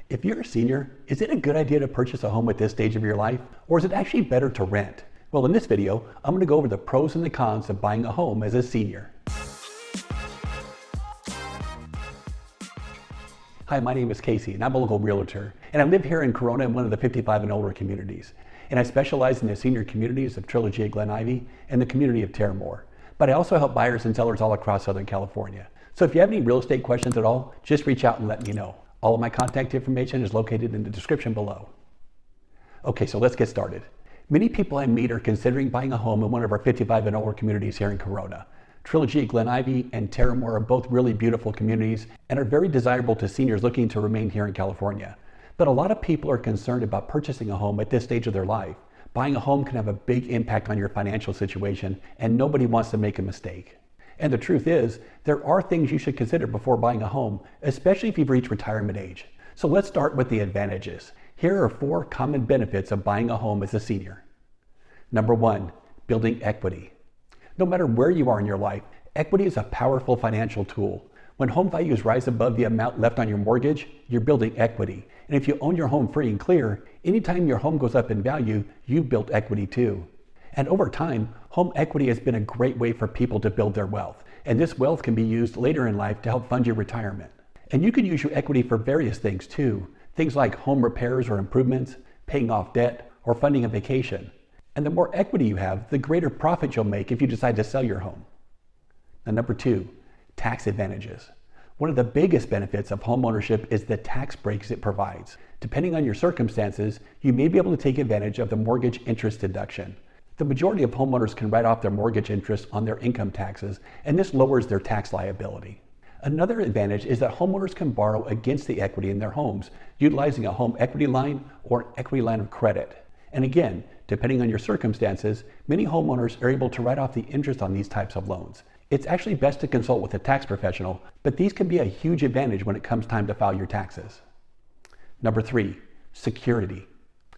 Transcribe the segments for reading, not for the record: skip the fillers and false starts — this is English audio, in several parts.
If you're a senior, is it a good idea to purchase a home at this stage of your life, or is it actually better to rent? Well, in this video, I'm going to go over the pros and the cons of buying a home as a senior. Hi, my name is Casey, and I'm a local realtor, and I live here in Corona in one of the 55 and older communities. And I specialize in the senior communities of Trilogy at Glen and the community of Terramor. But I also help buyers and sellers all across Southern California. So if you have any real estate questions at all, just reach out and let me know. All of my contact information is located in the description below. Okay, so let's get started. Many people I meet are considering buying a home in one of our 55 and older communities here in Corona. Trilogy, Glen and Terramor are both really beautiful communities and are very desirable to seniors looking to remain here in California. But a lot of people are concerned about purchasing a home at this stage of their life. Buying a home can have a big impact on your financial situation, and nobody wants to make a mistake. And the truth is, there are things you should consider before buying a home, especially if you've reached retirement age. So let's start with the advantages. Here are 4 common benefits of buying a home as a senior. Number 1, building equity. No matter where you are in your life, equity is a powerful financial tool. When home values rise above the amount left on your mortgage, you're building equity. And if you own your home free and clear, anytime your home goes up in value, you've built equity too. And over time, home equity has been a great way for people to build their wealth. And this wealth can be used later in life to help fund your retirement. And you can use your equity for various things too. Things like home repairs or improvements, paying off debt, or funding a vacation. And the more equity you have, the greater profit you'll make if you decide to sell your home. Now, number 2, tax advantages. One of the biggest benefits of home ownership is the tax breaks it provides. Depending on your circumstances, you may be able to take advantage of the mortgage interest deduction. The majority of homeowners can write off their mortgage interest on their income taxes, and this lowers their tax liability. Another advantage is that homeowners can borrow against the equity in their homes, utilizing a home equity line or an equity line of credit. And again, depending on your circumstances, many homeowners are able to write off the interest on these types of loans. It's actually best to consult with a tax professional, but these can be a huge advantage when it comes time to file your taxes. Number 3, security.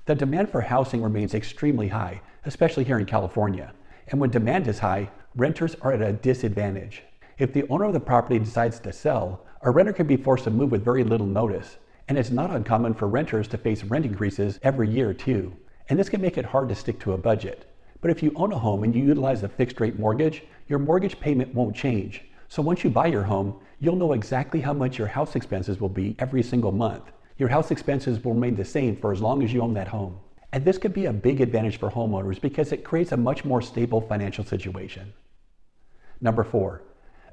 The demand for housing remains extremely high, especially here in California. And when demand is high, renters are at a disadvantage. If the owner of the property decides to sell, a renter can be forced to move with very little notice. And it's not uncommon for renters to face rent increases every year too. And this can make it hard to stick to a budget. But if you own a home and you utilize a fixed rate mortgage, your mortgage payment won't change. So once you buy your home, you'll know exactly how much your house expenses will be every single month. Your house expenses will remain the same for as long as you own that home. And this could be a big advantage for homeowners because it creates a much more stable financial situation. Number 4,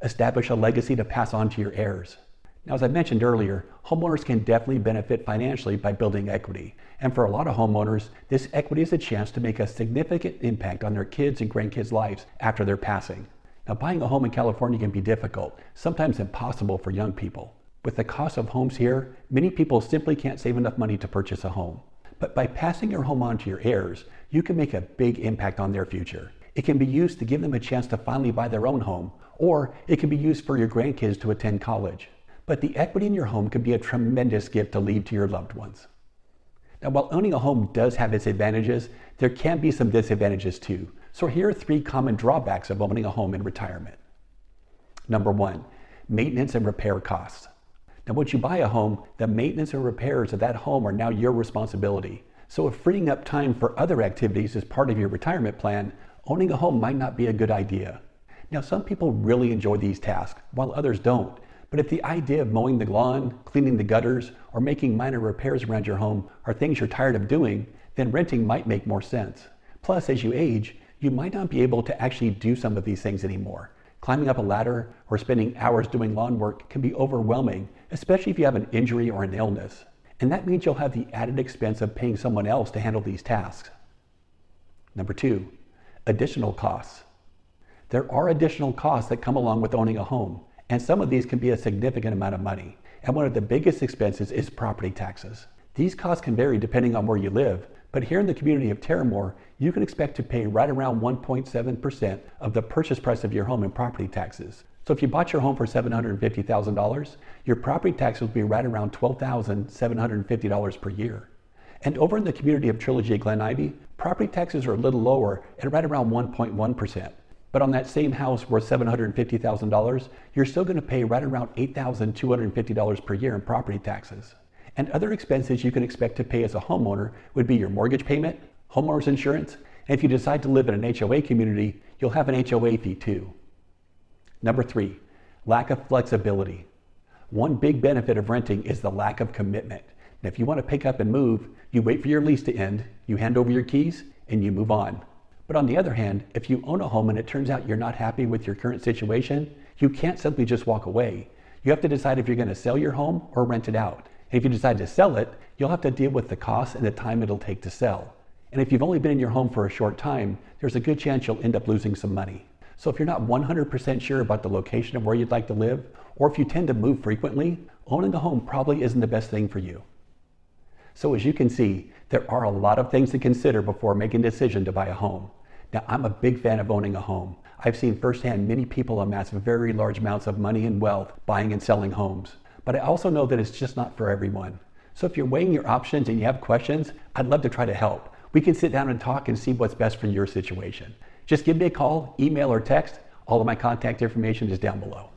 establish a legacy to pass on to your heirs. Now, as I mentioned earlier, homeowners can definitely benefit financially by building equity. And for a lot of homeowners, this equity is a chance to make a significant impact on their kids' and grandkids' lives after their passing. Now, buying a home in California can be difficult, sometimes impossible for young people. With the cost of homes here, many people simply can't save enough money to purchase a home. But by passing your home on to your heirs, you can make a big impact on their future. It can be used to give them a chance to finally buy their own home, or it can be used for your grandkids to attend college. But the equity in your home can be a tremendous gift to leave to your loved ones. Now, while owning a home does have its advantages, there can be some disadvantages too. So here are 3 common drawbacks of owning a home in retirement. Number 1, maintenance and repair costs. Now, once you buy a home, the maintenance and repairs of that home are now your responsibility. So if freeing up time for other activities is part of your retirement plan, owning a home might not be a good idea. Now, some people really enjoy these tasks, while others don't. But if the idea of mowing the lawn, cleaning the gutters, or making minor repairs around your home are things you're tired of doing, then renting might make more sense. Plus, as you age, you might not be able to actually do some of these things anymore. Climbing up a ladder or spending hours doing lawn work can be overwhelming, especially if you have an injury or an illness. And that means you'll have the added expense of paying someone else to handle these tasks. Number 2, additional costs. There are additional costs that come along with owning a home, and some of these can be a significant amount of money. And one of the biggest expenses is property taxes. These costs can vary depending on where you live, but here in the community of Terramor, you can expect to pay right around 1.7% of the purchase price of your home in property taxes. So if you bought your home for $750,000, your property taxes will be right around $12,750 per year. And over in the community of Trilogy at Glen, property taxes are a little lower at right around 1.1%. But on that same house worth $750,000, you're still going to pay right around $8,250 per year in property taxes. And other expenses you can expect to pay as a homeowner would be your mortgage payment, homeowner's insurance, and if you decide to live in an HOA community, you'll have an HOA fee too. Number 3, lack of flexibility. One big benefit of renting is the lack of commitment. And if you want to pick up and move, you wait for your lease to end, you hand over your keys, and you move on. But on the other hand, if you own a home and it turns out you're not happy with your current situation, you can't simply just walk away. You have to decide if you're going to sell your home or rent it out. And if you decide to sell it, you'll have to deal with the costs and the time it'll take to sell. And if you've only been in your home for a short time, there's a good chance you'll end up losing some money. So if you're not 100% sure about the location of where you'd like to live, or if you tend to move frequently, owning a home probably isn't the best thing for you. So as you can see, there are a lot of things to consider before making a decision to buy a home. Now, I'm a big fan of owning a home. I've seen firsthand many people amass very large amounts of money and wealth buying and selling homes. But I also know that it's just not for everyone. So if you're weighing your options and you have questions, I'd love to try to help. We can sit down and talk and see what's best for your situation. Just give me a call, email, or text. All of my contact information is down below.